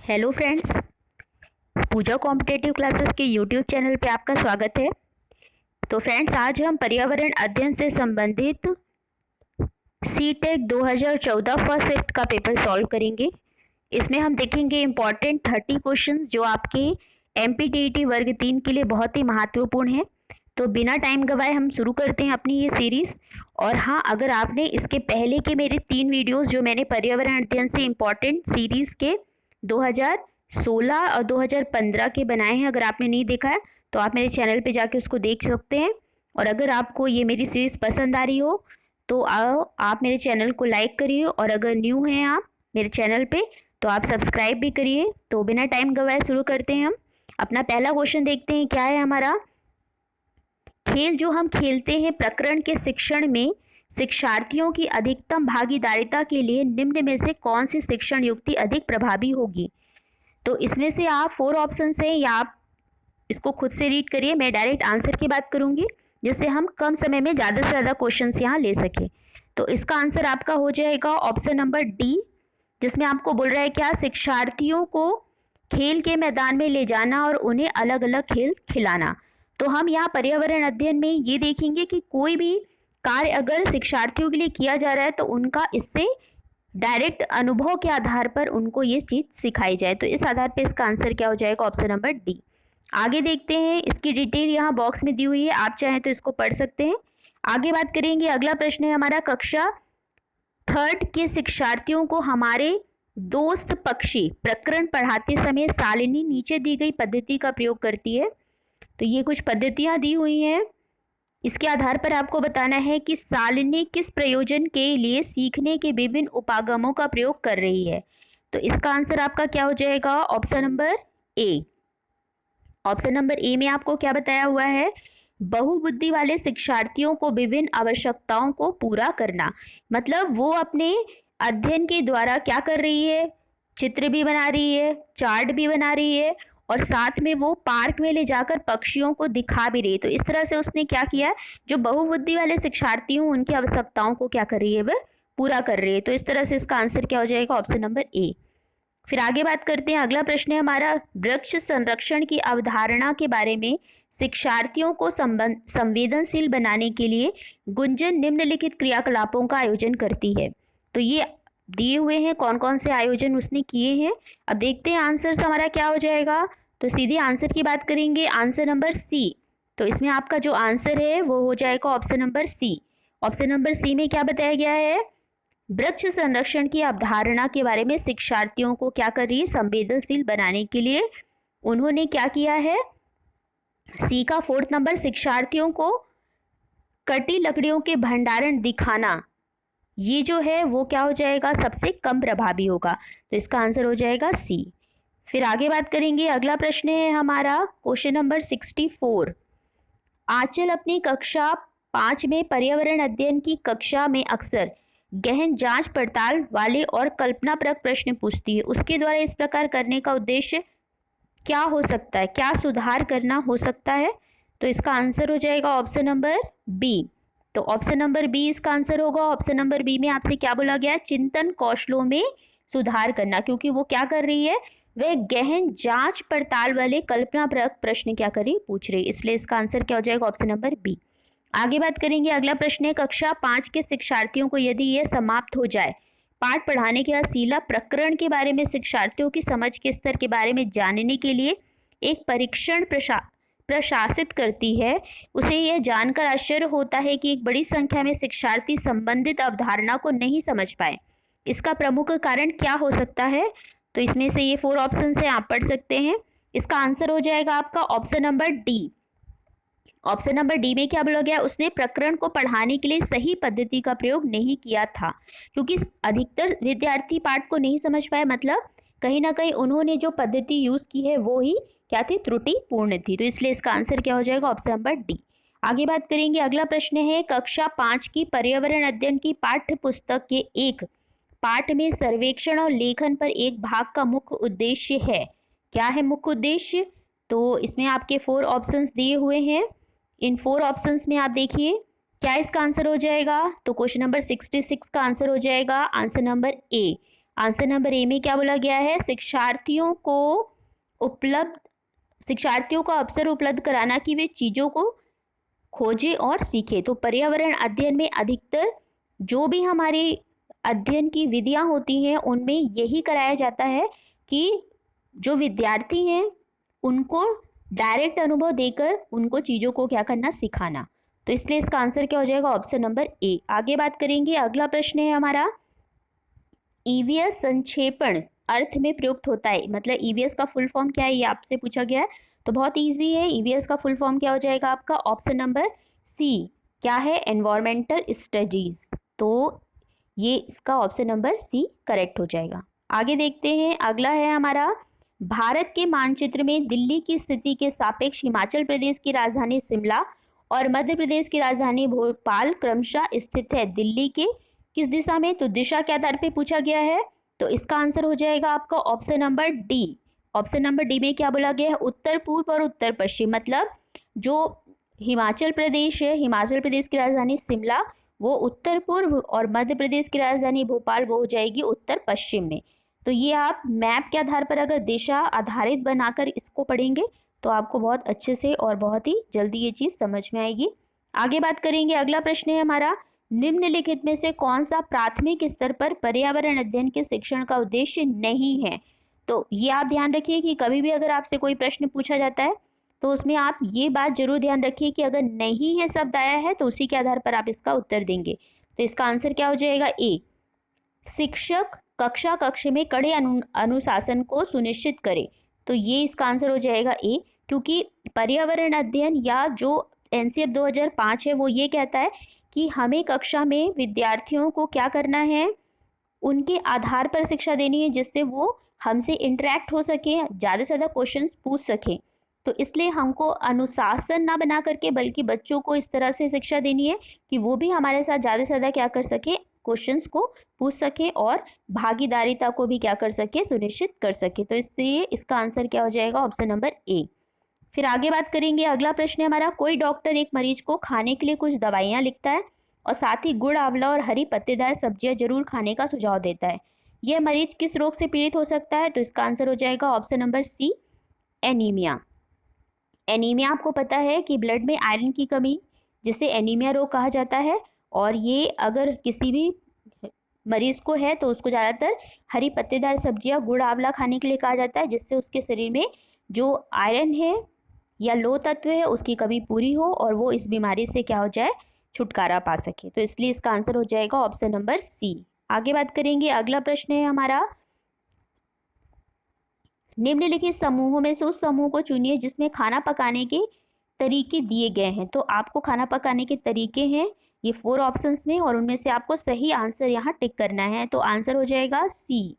Hello friends, पूजा competitive classes के YouTube channel पे आपका स्वागत है। तो फ्रेंड्स, आज हम पर्यावरण अध्ययन से संबंधित सीटेक 2014 फर्स्ट शिफ्ट का पेपर सॉल्व करेंगे। इसमें हम देखेंगे इम्पॉर्टेंट 30 क्वेश्चंस जो आपके एमपीटीईटी वर्ग 3 के लिए बहुत ही महत्वपूर्ण है। तो बिना टाइम गवाए हम शुरू करते हैं अपनी ये सीरीज़। और हाँ, अगर आपने इसके पहले के मेरे 3 वीडियोस जो मैंने पर्यावरण अध्ययन से इम्पॉर्टेंट सीरीज़ के 2016 और 2015 के बनाए हैं, अगर आपने नहीं देखा है तो आप मेरे चैनल पे जाके उसको देख सकते हैं। और अगर आपको ये मेरी सीरीज़ पसंद आ रही हो तो आप मेरे चैनल को लाइक करिए, और अगर न्यू हैं आप मेरे चैनल पे तो आप सब्सक्राइब भी करिए। तो बिना टाइम गवाए शुरू करते हैं हम। अपना पहला क्वेश्चन देखते हैं, क्या है हमारा। खेल जो हम खेलते हैं प्रकरण के शिक्षण में शिक्षार्थियों की अधिकतम भागीदारिता के लिए निम्न में से कौन सी शिक्षण युक्ति अधिक प्रभावी होगी। तो इसमें से आप 4 ऑप्शन हैं, या आप इसको खुद से रीड करिए। मैं डायरेक्ट आंसर की बात करूंगी जिससे हम कम समय में ज़्यादा से ज़्यादा क्वेश्चन यहाँ ले सकें। तो इसका आंसर आपका हो जाएगा ऑप्शन नंबर डी, जिसमें आपको बोल रहा है क्या, शिक्षार्थियों को खेल के मैदान में ले जाना और उन्हें अलग अलग खेल खिलाना। तो हम यहाँ पर्यावरण अध्ययन में ये देखेंगे कि कोई भी कार्य अगर शिक्षार्थियों के लिए किया जा रहा है तो उनका इससे डायरेक्ट अनुभव के आधार पर उनको ये चीज़ सिखाई जाए। तो इस आधार पर इसका आंसर क्या हो जाएगा, ऑप्शन नंबर डी। आगे देखते हैं, इसकी डिटेल यहाँ बॉक्स में दी हुई है, आप चाहें तो इसको पढ़ सकते हैं। आगे बात करेंगे, अगला प्रश्न है हमारा, कक्षा 3rd के शिक्षार्थियों को हमारे दोस्त पक्षी प्रकरण पढ़ाते समय शालिनी नीचे दी गई पद्धति का प्रयोग करती है। तो ये कुछ पद्धतियां दी हुई हैं, इसके आधार पर आपको बताना है कि शालिनी किस प्रयोजन के लिए सीखने के विभिन्न उपागमों का प्रयोग कर रही है। तो इसका आंसर आपका क्या हो जाएगा, option number A. Option number A में आपको क्या बताया हुआ है, बहुबुद्धि वाले शिक्षार्थियों को विभिन्न आवश्यकताओं को पूरा करना। मतलब वो अपने अध्ययन के द्वारा क्या कर रही है, चित्र भी बना रही है, चार्ट भी बना रही है, और साथ में वो पार्क में ले जाकर पक्षियों को दिखा भी रही है। तो इस तरह से उसने क्या किया, जो बहुबुद्धि वाले शिक्षार्थी हूँ उनकी आवश्यकताओं को क्या कर रही है, वह पूरा कर रही है। तो इस तरह से इसका आंसर क्या हो जाएगा, ऑप्शन नंबर ए। फिर आगे बात करते हैं, अगला प्रश्न है हमारा, वृक्ष संरक्षण की अवधारणा के बारे में शिक्षार्थियों को संवेदनशील बनाने के लिए गुंजन निम्नलिखित क्रियाकलापों का आयोजन करती है। तो ये दिए हुए हैं कौन कौन से आयोजन उसने किए हैं। अब देखते हैं आंसर हमारा क्या हो जाएगा। तो सीधे आंसर की बात करेंगे, आंसर नंबर सी। तो इसमें आपका जो आंसर है वो हो जाएगा option number C. Option number C में क्या बताया गया है, वृक्ष संरक्षण की अवधारणा के बारे में शिक्षार्थियों को क्या कर रही है, संवेदनशील बनाने के लिए उन्होंने क्या किया है। सी का 4th नंबर, शिक्षार्थियों को कटी लकड़ियों के भंडारण दिखाना, ये जो है वो क्या हो जाएगा, सबसे कम प्रभावी होगा। तो इसका आंसर हो जाएगा सी। फिर आगे बात करेंगे, अगला प्रश्न है हमारा क्वेश्चन नंबर 64। आंचल अपनी कक्षा 5 में पर्यावरण अध्ययन की कक्षा में अक्सर गहन जांच पड़ताल वाले और कल्पनाप्रक प्रश्न पूछती है। उसके द्वारा इस प्रकार करने का उद्देश्य क्या हो सकता है, क्या सुधार करना हो सकता है। तो इसका आंसर हो जाएगा ऑप्शन नंबर बी। तो ऑप्शन नंबर बी इसका आंसर होगा। ऑप्शन नंबर बी में आपसे क्या बोला गया, चिंतन कौशलों में सुधार करना, क्योंकि वो क्या कर रही है, वह गहन जांच पड़ताल वाले कल्पनाप्रक प्रश्न क्या करी, पूछ रही, इसलिए इसका आंसर क्या हो जाएगा, ऑप्शन नंबर बी। आगे बात करेंगे, अगला प्रश्न है, कक्षा 5 के शिक्षार्थियों को यदि यह समाप्त हो जाए, पाठ पढ़ाने के बाद शीला प्रकरण के बारे में शिक्षार्थियों की समझ के स्तर के बारे में जानने के लिए एक परीक्षण प्रशासित करती है, उसे यह जानकर आश्चर्य होता है कि एक बड़ी संख्या में शिक्षार्थी संबंधित अवधारणा को नहीं समझ पाए। इसका प्रमुख कारण क्या हो सकता है। तो इसमें से ये 4 ऑप्शन से आप पढ़ सकते हैं। इसका आंसर हो जाएगा आपका option number D. Option number D में क्या बोला गया, उसने प्रकरण को पढ़ाने के लिए सही पद्धति का प्रयोग नहीं किया था, क्योंकि अधिकतर विद्यार्थी पाठ को नहीं समझ पाए। मतलब कहीं ना कहीं उन्होंने जो पद्धति यूज की है वो ही क्या थी, त्रुटिपूर्ण थी। तो इसलिए इसका आंसर क्या हो जाएगा, ऑप्शन नंबर डी। आगे बात करेंगे, अगला प्रश्न है, कक्षा 5 की पर्यावरण अध्ययन की पाठ्य पुस्तक के एक पाठ में सर्वेक्षण और लेखन पर एक भाग का मुख्य उद्देश्य है। क्या है मुख्य उद्देश्य। तो इसमें आपके 4 ऑप्शंस दिए हुए हैं। इन 4 ऑप्शंस में आप देखिए क्या इसका आंसर हो जाएगा। तो क्वेश्चन नंबर 66 का आंसर हो जाएगा answer number A. Answer number A में क्या बोला गया है, शिक्षार्थियों को अवसर उपलब्ध कराना कि वे चीजों को खोजे और सीखे। तो पर्यावरण अध्ययन में अधिकतर जो भी हमारी अध्ययन की विधियां होती हैं उनमें यही कराया जाता है कि जो विद्यार्थी हैं उनको डायरेक्ट अनुभव देकर उनको चीजों को क्या करना, सिखाना। तो इसलिए इसका आंसर क्या हो जाएगा, ऑप्शन नंबर ए। आगे बात करेंगे, अगला प्रश्न है हमारा, ईवीएस संक्षेपण अर्थ में प्रयुक्त होता है, मतलब ईवीएस का फुल फॉर्म क्या है ये आपसे पूछा गया है। तो बहुत इजी है, ईवीएस का फुल फॉर्म क्या हो जाएगा आपका, ऑप्शन नंबर सी, क्या है, एनवायरमेंटल स्टडीज। तो ये इसका ऑप्शन नंबर सी करेक्ट हो जाएगा। आगे देखते हैं, अगला है हमारा, भारत के मानचित्र में दिल्ली की स्थिति के सापेक्ष हिमाचल प्रदेश की राजधानी शिमला और मध्य प्रदेश की राजधानी भोपाल क्रमशः स्थित है। दिल्ली के किस दिशा में, तो दिशा के आधार पे पूछा गया है। तो इसका आंसर हो जाएगा आपका option number D. Option number D में क्या बोला गया है, उत्तर पूर्व और उत्तर पश्चिम, मतलब जो हिमाचल प्रदेश है, हिमाचल प्रदेश की राजधानी शिमला वो उत्तर पूर्व और मध्य प्रदेश की राजधानी भोपाल वो हो जाएगी उत्तर पश्चिम में। तो ये आप मैप के आधार पर अगर दिशा आधारित बनाकर इसको पढ़ेंगे तो आपको बहुत अच्छे से और बहुत ही जल्दी ये चीज समझ में आएगी। आगे बात करेंगे, अगला प्रश्न है हमारा, निम्नलिखित में से कौन सा प्राथमिक स्तर पर पर्यावरण अध्ययन के शिक्षण का उद्देश्य नहीं है। तो ये आप ध्यान रखिए कि कभी भी अगर आपसे कोई प्रश्न पूछा जाता है तो उसमें आप ये बात जरूर ध्यान रखिए कि अगर नहीं है शब्द आया है तो उसी के आधार पर आप इसका उत्तर देंगे। तो इसका आंसर क्या हो जाएगा, ए, शिक्षक कक्ष में कड़े अनुशासन को सुनिश्चित करे। तो ये इसका आंसर हो जाएगा ए, क्योंकि पर्यावरण अध्ययन या जो एनसीएफ 2005 है वो ये कहता है कि हमें कक्षा में विद्यार्थियों को क्या करना है, उनके आधार पर शिक्षा देनी है जिससे वो हमसे इंटरेक्ट हो सके, ज़्यादा से ज़्यादा क्वेश्चंस पूछ सकें। तो इसलिए हमको अनुशासन ना बना करके बल्कि बच्चों को इस तरह से शिक्षा देनी है कि वो भी हमारे साथ ज़्यादा से ज़्यादा क्या कर सके, क्वेश्चंस को पूछ सके और भागीदारिता को भी क्या कर सके, सुनिश्चित कर सके। तो इसलिए इसका आंसर क्या हो जाएगा, ऑप्शन नंबर ए। फिर आगे बात करेंगे, अगला प्रश्न है हमारा, कोई डॉक्टर एक मरीज को खाने के लिए कुछ दवाइयाँ लिखता है और साथ ही गुड़, आंवला और हरी पत्तेदार सब्जियां जरूर खाने का सुझाव देता है। यह मरीज किस रोग से पीड़ित हो सकता है, तो इसका आंसर हो जाएगा option number C, anaemia. Anaemia आपको पता है कि ब्लड में आयरन की कमी जिसे एनीमिया रोग कहा जाता है, और ये अगर किसी भी मरीज को है तो उसको ज़्यादातर हरी पत्तेदार सब्जियां, गुड़, आंवला खाने के लिए कहा जाता है जिससे उसके शरीर में जो आयरन है या लो तत्व है उसकी कमी पूरी हो और वो इस बीमारी से क्या हो जाए, छुटकारा पा सके। तो इसलिए इसका आंसर हो जाएगा ऑप्शन नंबर सी। आगे बात करेंगे, अगला प्रश्न है हमारा, निम्नलिखित समूहों में से उस समूह को चुनिए जिसमें खाना पकाने के तरीके दिए गए हैं। तो आपको खाना पकाने के तरीके हैं ये 4 ऑप्शंस में और उनमें से आपको सही आंसर यहाँ टिक करना है। तो आंसर हो जाएगा सी,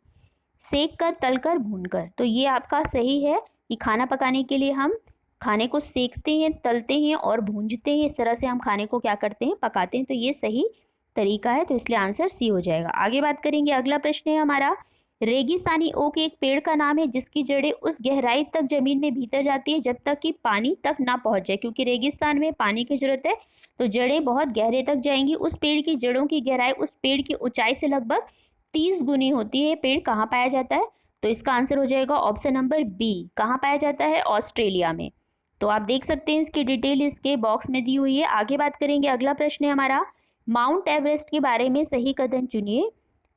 सेक कर, तल कर, भून कर। तो ये आपका सही है कि खाना पकाने के लिए हम खाने को सेकते हैं, तलते हैं और भूंजते हैं, इस तरह से हम खाने को क्या करते हैं, पकाते हैं। तो ये सही तरीका है, तो इसलिए आंसर सी हो जाएगा। आगे बात करेंगे, अगला प्रश्न है हमारा, रेगिस्तानी ओक एक पेड़ का नाम है जिसकी जड़ें उस गहराई तक जमीन में भीतर जाती है जब तक कि पानी तक ना पहुंच जाए। क्योंकि रेगिस्तान में पानी की जरूरत है तो जड़ें बहुत गहरे तक जाएंगी। उस पेड़ की जड़ों की गहराई उस पेड़ की ऊंचाई से लगभग 30 गुनी होती है। पेड़ कहाँ पाया जाता है, तो इसका आंसर हो जाएगा ऑप्शन नंबर बी, कहाँ पाया जाता है, ऑस्ट्रेलिया में। तो आप देख सकते हैं इसकी डिटेल इसके बॉक्स में दी हुई है। आगे बात करेंगे, अगला प्रश्न है हमारा, माउंट एवरेस्ट के बारे में सही कथन चुनिए।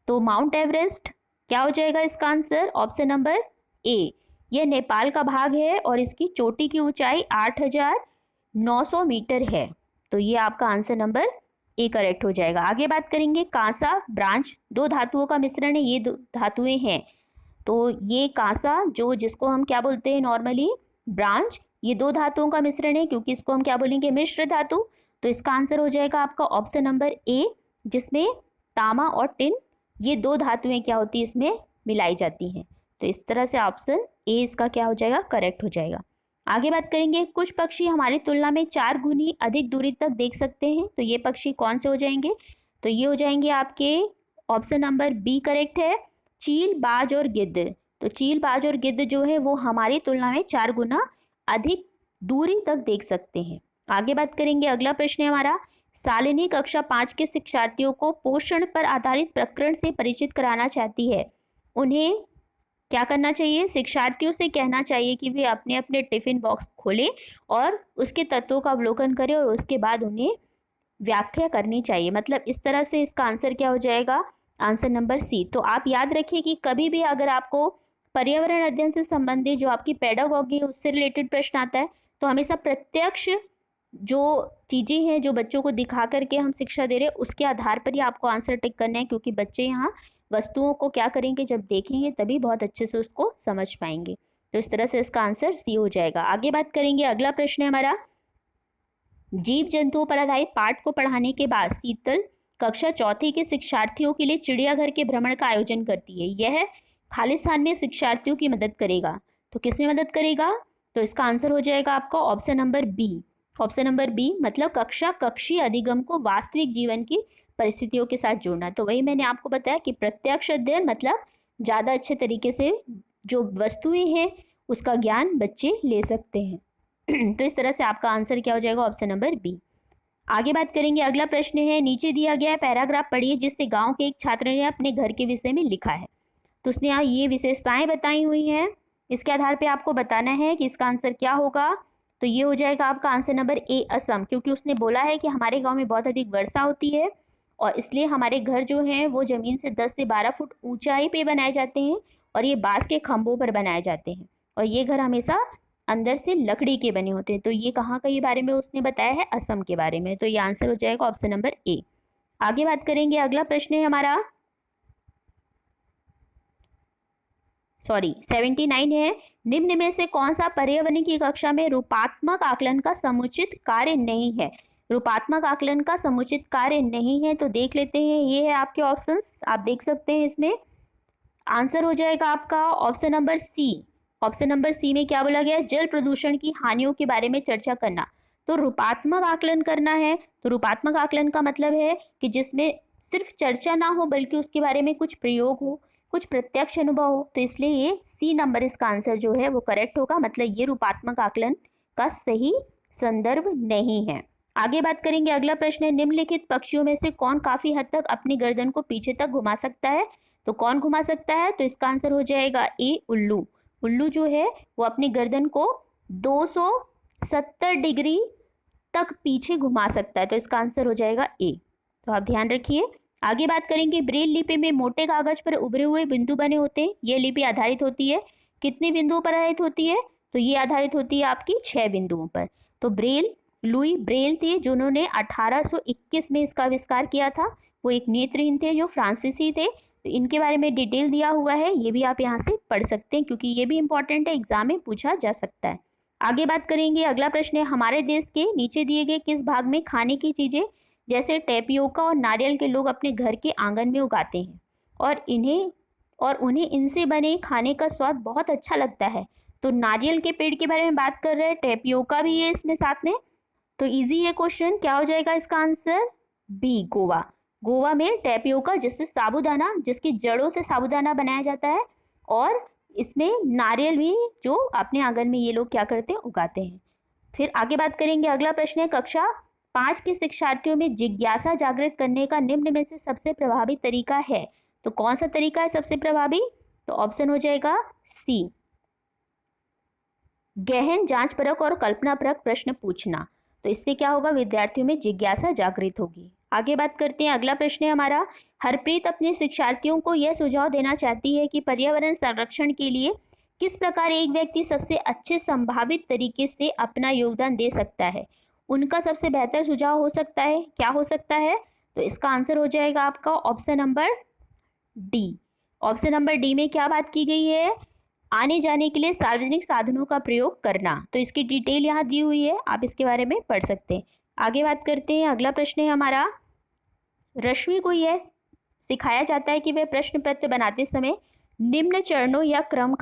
तो माउंट एवरेस्ट क्या हो जाएगा इसका आंसर, ऑप्शन नंबर ए, यह नेपाल का भाग है और इसकी चोटी की ऊंचाई 8,900 मीटर है। तो ये आपका आंसर नंबर ए करेक्ट हो जाएगा। आगे बात करेंगे, कांसा, ब्रांच दो धातुओं का मिश्रण है, ये दो धातुएं हैं। तो ये कांसा जो जिसको हम क्या बोलते हैं नॉर्मली, ब्रांच, ये दो धातुओं का मिश्रण है क्योंकि इसको हम क्या बोलेंगे, मिश्र धातु। तो इसका आंसर हो जाएगा आपका ऑप्शन नंबर ए, जिसमें तामा और टिन ये दो धातुएं क्या होती है इसमें मिलाई जाती हैं। तो इस तरह से ऑप्शन ए इसका क्या हो जाएगा, करेक्ट हो जाएगा। आगे बात करेंगे, कुछ पक्षी हमारी तुलना में 4 गुनी अधिक दूरी तक देख सकते हैं। तो ये पक्षी कौन से हो जाएंगे, तो ये हो जाएंगे आपके ऑप्शन नंबर बी करेक्ट है, चील, बाज और गिद्ध। तो चील, बाज और गिद्ध जो है वो हमारी तुलना में 4 गुना अधिक दूरी तक देख सकते हैं। आगे बात करेंगे, अगला प्रश्न है हमारा, शालिनी कक्षा 5 के शिक्षार्थियों को पोषण पर आधारित प्रकरण से परिचित कराना चाहती है। उन्हें क्या करना चाहिए, शिक्षार्थियों से कहना चाहिए कि वे अपने अपने टिफिन बॉक्स खोलें और उसके तत्वों का अवलोकन करें और उसके बाद उन्हें व्याख्या करनी चाहिए। मतलब इस तरह से इसका आंसर क्या हो जाएगा, आंसर नंबर सी। तो आप याद रखिए कि कभी भी अगर आपको पर्यावरण अध्ययन से संबंधित जो आपकी पेडागॉजी है उससे रिलेटेड प्रश्न आता है तो हमेशा प्रत्यक्ष जो चीजें हैं जो बच्चों को दिखा करके हम शिक्षा दे रहे हैं उसके आधार पर ही आपको आंसर टिक करना है, क्योंकि बच्चे यहाँ वस्तुओं को क्या करेंगे, जब देखेंगे तभी बहुत अच्छे से उसको समझ पाएंगे। तो इस तरह से इसका आंसर सी हो जाएगा। आगे बात करेंगे, अगला प्रश्न है हमारा, जीव जंतुओं पर आधारित पाठ को पढ़ाने के बाद शीतल कक्षा चौथी के शिक्षार्थियों के लिए चिड़ियाघर के भ्रमण का आयोजन करती है। यह खालिस्तान में शिक्षार्थियों की मदद करेगा। तो किसमें मदद करेगा, तो इसका आंसर हो जाएगा आपका option number B. Option number B मतलब कक्षा कक्षीय अधिगम को वास्तविक जीवन की परिस्थितियों के साथ जोड़ना। तो वही मैंने आपको बताया कि प्रत्यक्ष अध्ययन मतलब ज्यादा अच्छे तरीके से जो वस्तुएं हैं उसका ज्ञान बच्चे ले सकते हैं। तो इस तरह से आपका आंसर क्या हो जाएगा, ऑप्शन नंबर बी। आगे बात करेंगे, अगला प्रश्न है, नीचे दिया गया है पैराग्राफ पढ़िए जिससे गांव के एक छात्र ने अपने घर के विषय में लिखा है। तो उसने यहाँ ये विशेषताएं बताई हुई हैं, इसके आधार पे आपको बताना है कि इसका आंसर क्या होगा। तो ये हो जाएगा आपका आंसर नंबर ए असम, क्योंकि उसने बोला है कि हमारे गांव में बहुत अधिक वर्षा होती है और इसलिए हमारे घर जो हैं वो जमीन से 10 से 12 फुट ऊंचाई पे बनाए जाते हैं और ये बांस के खंभों पर बनाए जाते हैं और ये घर हमेशा अंदर से लकड़ी के बने होते हैं। तो ये कहाँ का ये बारे में उसने बताया है, असम के बारे में। तो ये आंसर हो जाएगा ऑप्शन नंबर ए। आगे बात करेंगे, अगला प्रश्न है हमारा 79 है, निम्न में से कौन सा पर्यावरण की कक्षा में रूपात्मक आकलन का समुचित कार्य नहीं है। रूपात्मक आकलन का समुचित कार्य नहीं है, तो देख लेते हैं, ये है आपके ऑप्शंस, आप देख सकते हैं। इसमें आंसर हो जाएगा आपका option number C. Option number C में क्या बोला गया, जल प्रदूषण की हानियों के बारे में चर्चा करना। तो रूपात्मक आकलन करना है, तो रूपात्मक आकलन का मतलब है कि जिसमें सिर्फ चर्चा ना हो बल्कि उसके बारे में कुछ प्रयोग हो, कुछ प्रत्यक्ष अनुभव हो। तो इसलिए ये सी नंबर इसका आंसर जो है वो करेक्ट होगा। मतलब ये रूपात्मक आकलन का सही संदर्भ नहीं है। आगे बात करेंगे, अगला प्रश्न है, निम्नलिखित पक्षियों में से कौन काफी हद तक अपनी गर्दन को पीछे तक घुमा सकता है। तो कौन घुमा सकता है, तो इसका आंसर हो जाएगा ए उल्लू। उल्लू जो है वो अपनी गर्दन को 270 डिग्री तक पीछे घुमा सकता है। तो इसका आंसर हो जाएगा ए। तो आप ध्यान रखिए। आगे बात करेंगे, ब्रेल लिपि में मोटे कागज पर उभरे हुए बिंदु बने होते हैं। ये लिपि आधारित होती है कितने बिंदुओं पर आधारित होती है, तो ये आधारित होती है आपकी 6 बिंदुओं पर। तो ब्रेल, लुई ब्रेल थे जिन्होंने 1821 में इसका आविष्कार किया था। वो एक नेत्रहीन थे जो फ्रांसीसी थे। तो इनके बारे में डिटेल दिया हुआ है, ये भी आप यहाँ से पढ़ सकते हैं क्योंकि ये भी इंपॉर्टेंट है, एग्जाम में पूछा जा सकता है। आगे बात करेंगे, अगला प्रश्न है, हमारे देश के नीचे दिए गए किस भाग में खाने की चीजें जैसे टेपियोका और नारियल के लोग अपने घर के आंगन में उगाते हैं और उन्हें इनसे बने खाने का स्वाद बहुत अच्छा लगता है। तो नारियल के पेड़ के बारे में बात कर रहे हैं, टेपियोका भी है इसमें साथ में। तो इजी है क्वेश्चन, क्या हो जाएगा इसका आंसर, बी गोवा। गोवा में टेपियोका जिससे साबूदाना, जिसकी जड़ों से साबूदाना बनाया जाता है और इसमें नारियल भी जो अपने आंगन में ये लोग क्या करते हैं, उगाते हैं। फिर आगे बात करेंगे, अगला प्रश्न है, कक्षा 5 के शिक्षार्थियों में जिज्ञासा जागृत करने का निम्न में से सबसे प्रभावी तरीका है। तो कौन सा तरीका है सबसे प्रभावी, तो ऑप्शन हो जाएगा सी, गहन जांच परक और कल्पना परक प्रश्न पूछना। तो इससे क्या होगा, विद्यार्थियों में जिज्ञासा जागृत होगी। आगे बात करते हैं, अगला प्रश्न है हमारा, हरप्रीत अपने शिक्षार्थियों को यह सुझाव देना चाहती है कि पर्यावरण संरक्षण के लिए किस प्रकार एक व्यक्ति सबसे अच्छे संभावित तरीके से अपना योगदान दे सकता है। उनका सबसे बेहतर सुझाव हो सकता है, क्या हो सकता है, तो इसका आंसर हो जाएगा आपका option number D. Option number D में क्या बात की गई है, आने जाने के लिए सार्वजनिक साधनों का प्रयोग करना। तो इसकी डिटेल यहाँ दी हुई है, आप इसके बारे में पढ़ सकते हैं। आगे बात करते हैं, अगला प्रश्न है हमारा, रश्मि को यह सिखाया जाता है कि वह प्रश्न पत्र बनाते समय निम्न चरणों या क्रम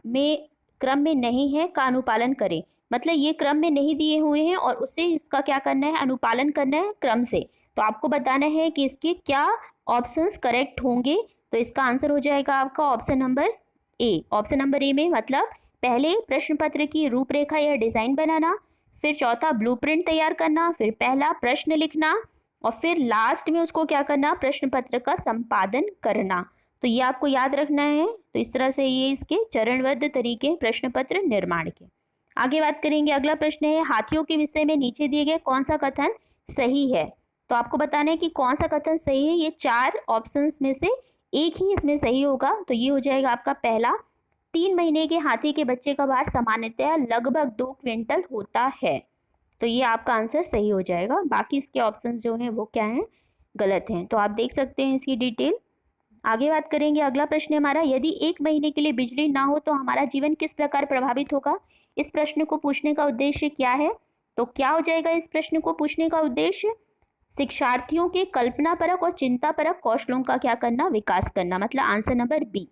में नहीं है का अनुपालन करे। मतलब ये क्रम में नहीं दिए हुए हैं और उसे इसका क्या करना है, अनुपालन करना है क्रम से। तो आपको बताना है कि इसके क्या ऑप्शंस करेक्ट होंगे। तो इसका आंसर हो जाएगा आपका option number A. Option number A में मतलब पहले प्रश्न पत्र की रूपरेखा या डिजाइन बनाना, फिर चौथा ब्लूप्रिंट तैयार करना, फिर पहला प्रश्न लिखना और फिर लास्ट में उसको क्या करना, प्रश्न पत्र का संपादन करना। तो ये आपको याद रखना है। तो इस तरह से ये इसके चरणबद्ध तरीके प्रश्न पत्र निर्माण के। आगे बात करेंगे, अगला प्रश्न है हाथियों के विषय में नीचे दिए गए कौन सा कथन सही है। तो आपको बताना है कि कौन सा कथन सही है। ये 4 ऑप्शंस में से एक ही इसमें सही होगा। तो ये हो जाएगा आपका पहला, 3 महीने के हाथी के बच्चे का भार सामान्यतः लगभग 2 क्विंटल होता है। तो ये आपका आंसर सही हो जाएगा। बाकी इसके ऑप्शंस जो हैं वो क्या हैं, गलत हैं। तो आप देख सकते हैं इसकी डिटेल। आगे बात करेंगे, अगला प्रश्न है हमारा, यदि 1 महीने के लिए बिजली ना हो तो हमारा जीवन किस प्रकार प्रभावित होगा। इस प्रश्न को पूछने का उद्देश्य क्या है। तो क्या हो जाएगा इस प्रश्न को पूछने का उद्देश्य, शिक्षार्थियों के कल्पनापरक और चिंतापरक कौशलों का क्या करना, विकास करना। मतलब आंसर नंबर बी,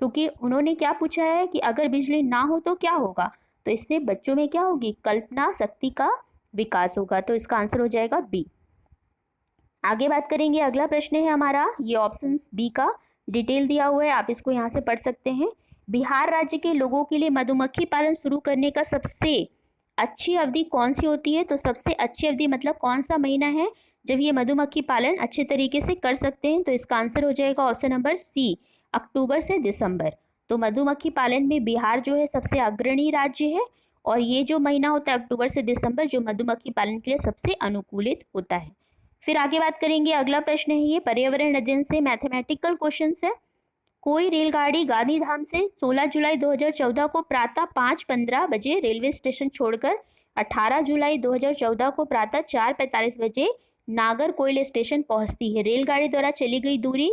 क्योंकि उन्होंने क्या पूछा है कि अगर बिजली ना हो तो क्या होगा। तो इससे बच्चों में क्या होगी, कल्पना शक्ति का विकास होगा। तो इसका आंसर हो जाएगा बी। आगे बात करेंगे, अगला प्रश्न है हमारा, ये ऑप्शन बी का डिटेल दिया हुआ है, आप इसको यहाँ से पढ़ सकते हैं। बिहार राज्य के लोगों के लिए मधुमक्खी पालन शुरू करने का सबसे अच्छी अवधि कौन सी होती है। तो सबसे अच्छी अवधि मतलब कौन सा महीना है जब ये मधुमक्खी पालन अच्छे तरीके से कर सकते हैं। तो इसका आंसर हो जाएगा ऑप्शन नंबर सी, अक्टूबर से दिसंबर। तो मधुमक्खी पालन में बिहार जो है सबसे अग्रणी राज्य है, और ये जो महीना होता है अक्टूबर से दिसंबर, जो मधुमक्खी पालन के लिए सबसे अनुकूलित होता है। फिर आगे बात करेंगे, अगला प्रश्न है ये पर्यावरण अध्ययन से मैथमेटिकल क्वेश्चन है। कोई रेलगाड़ी गांधीधाम से 16 जुलाई 2014 को प्रातः 5:15 बजे रेलवे स्टेशन छोड़कर 18 जुलाई 2014 को प्रातः 4:45 बजे नागरकोइल स्टेशन पहुंचती है। रेलगाड़ी द्वारा चली गई दूरी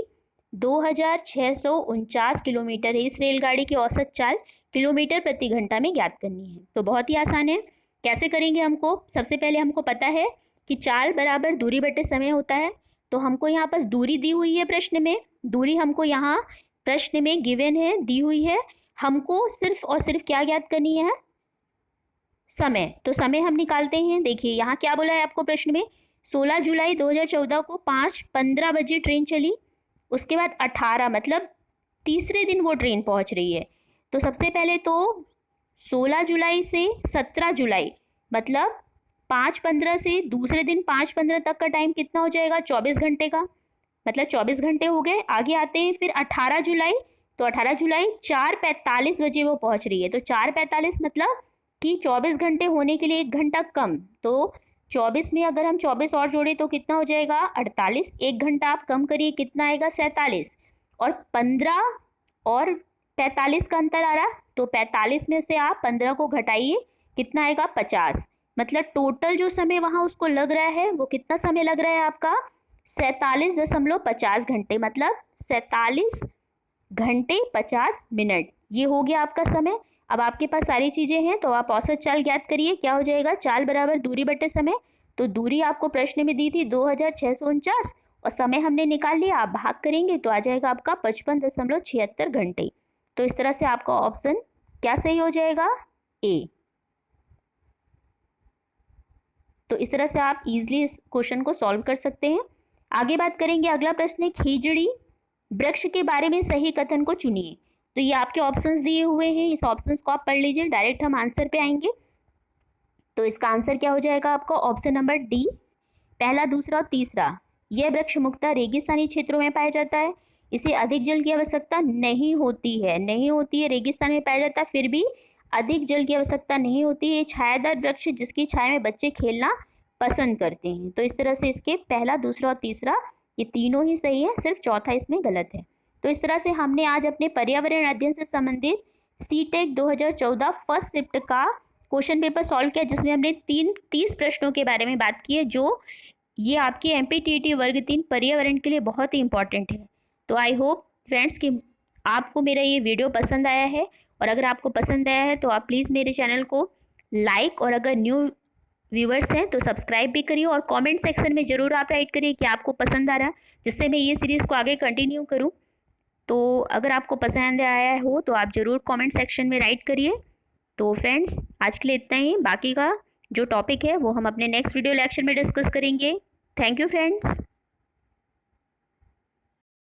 2649 किलोमीटर है। इस रेलगाड़ी की औसत चाल किलोमीटर प्रति घंटा में ज्ञात करनी है। तो बहुत ही आसान है। कैसे करेंगे, हमको सबसे पहले हमको पता है कि चाल बराबर दूरी बटे समय होता है। तो हमको यहाँ पर दूरी दी हुई है प्रश्न में, दूरी हमको यहाँ प्रश्न में गिवन है, दी हुई है। हमको सिर्फ और सिर्फ क्या ज्ञात करनी है, समय। तो समय हम निकालते हैं। देखिए यहाँ क्या बोला है आपको प्रश्न में, 16 जुलाई 2014 को 5:15 बजे ट्रेन चली, उसके बाद 18 मतलब तीसरे दिन वो ट्रेन पहुंच रही है। तो सबसे पहले तो 16 जुलाई से 17 जुलाई मतलब 5:15 से दूसरे दिन 5:15 तक का टाइम कितना हो जाएगा, 24 घंटे का, मतलब 24 घंटे हो गए। आगे आते हैं फिर 18 जुलाई, तो 18 जुलाई 4:45 बजे वो पहुंच रही है। तो 4:45 मतलब कि 24 घंटे होने के लिए 1 घंटा कम। तो 24 में अगर हम 24 और जोड़े तो कितना हो जाएगा, 48। 1 घंटा आप कम करिए, कितना आएगा, 47। और 15 और 45 का अंतर आ रहा, तो 45 में से आप 15 को घटाइए, कितना आएगा, 50। मतलब टोटल जो समय वहां उसको लग रहा है वो कितना समय लग रहा है आपका, 47.50 घंटे, मतलब 47 घंटे 50 मिनट। ये हो गया आपका समय। अब आपके पास सारी चीजें हैं, तो आप औसत चाल ज्ञात करिए। क्या हो जाएगा, चाल बराबर दूरी बटे समय। तो दूरी आपको प्रश्न में दी थी 2649 और समय हमने निकाल लिया। आप भाग करेंगे तो आ जाएगा आपका 55.76 घंटे। तो इस तरह से आपका ऑप्शन क्या सही हो जाएगा, ए। तो इस तरह से आप इजीली इस क्वेश्चन को सॉल्व कर सकते हैं। आगे बात करेंगे, अगला प्रश्न है खीजड़ी वृक्ष के बारे में सही कथन को चुनिए। तो ये आपके ऑप्शंस दिए हुए हैं, इस ऑप्शंस को आप पढ़ लीजिए, डायरेक्ट हम आंसर पे आएंगे। तो इसका आंसर क्या हो जाएगा आपका, ऑप्शन नंबर डी, पहला, दूसरा और तीसरा। यह वृक्ष मुख्यतः रेगिस्तानी क्षेत्रों में पाया जाता है, इसे अधिक जल की आवश्यकता नहीं होती है, रेगिस्तान में पाया जाता है फिर भी अधिक जल की आवश्यकता नहीं होती है। छायादार वृक्ष जिसकी छाया में बच्चे खेलना पसंद करते हैं। तो इस तरह से इसके पहला, दूसरा और तीसरा ये तीनों ही सही है, सिर्फ चौथा इसमें गलत है। तो इस तरह से हमने आज अपने पर्यावरण अध्ययन से संबंधित सीटेक 2014 फर्स्ट शिफ्ट का क्वेश्चन पेपर सॉल्व किया, जिसमें हमने 30 प्रश्नों के बारे में बात की है, जो ये आपके MPTET वर्ग 3 पर्यावरण के लिए बहुत ही इंपॉर्टेंट है। तो आई होप फ्रेंड्स कि आपको मेरा ये वीडियो पसंद आया है, और अगर आपको पसंद आया है तो आप प्लीज़ मेरे चैनल को लाइक, और अगर न्यू व्यूवर्स हैं तो सब्सक्राइब भी करिए, और कमेंट सेक्शन में ज़रूर आप राइट करिए कि आपको पसंद आ रहा है, जिससे मैं ये सीरीज़ को आगे कंटिन्यू करूँ। तो अगर आपको पसंद आया हो तो आप ज़रूर कमेंट सेक्शन में राइट करिए। तो फ्रेंड्स आज के लिए इतना ही, बाकी का जो टॉपिक है वो हम अपने नेक्स्ट वीडियो लेक्चर में डिस्कस करेंगे। Thank you friends.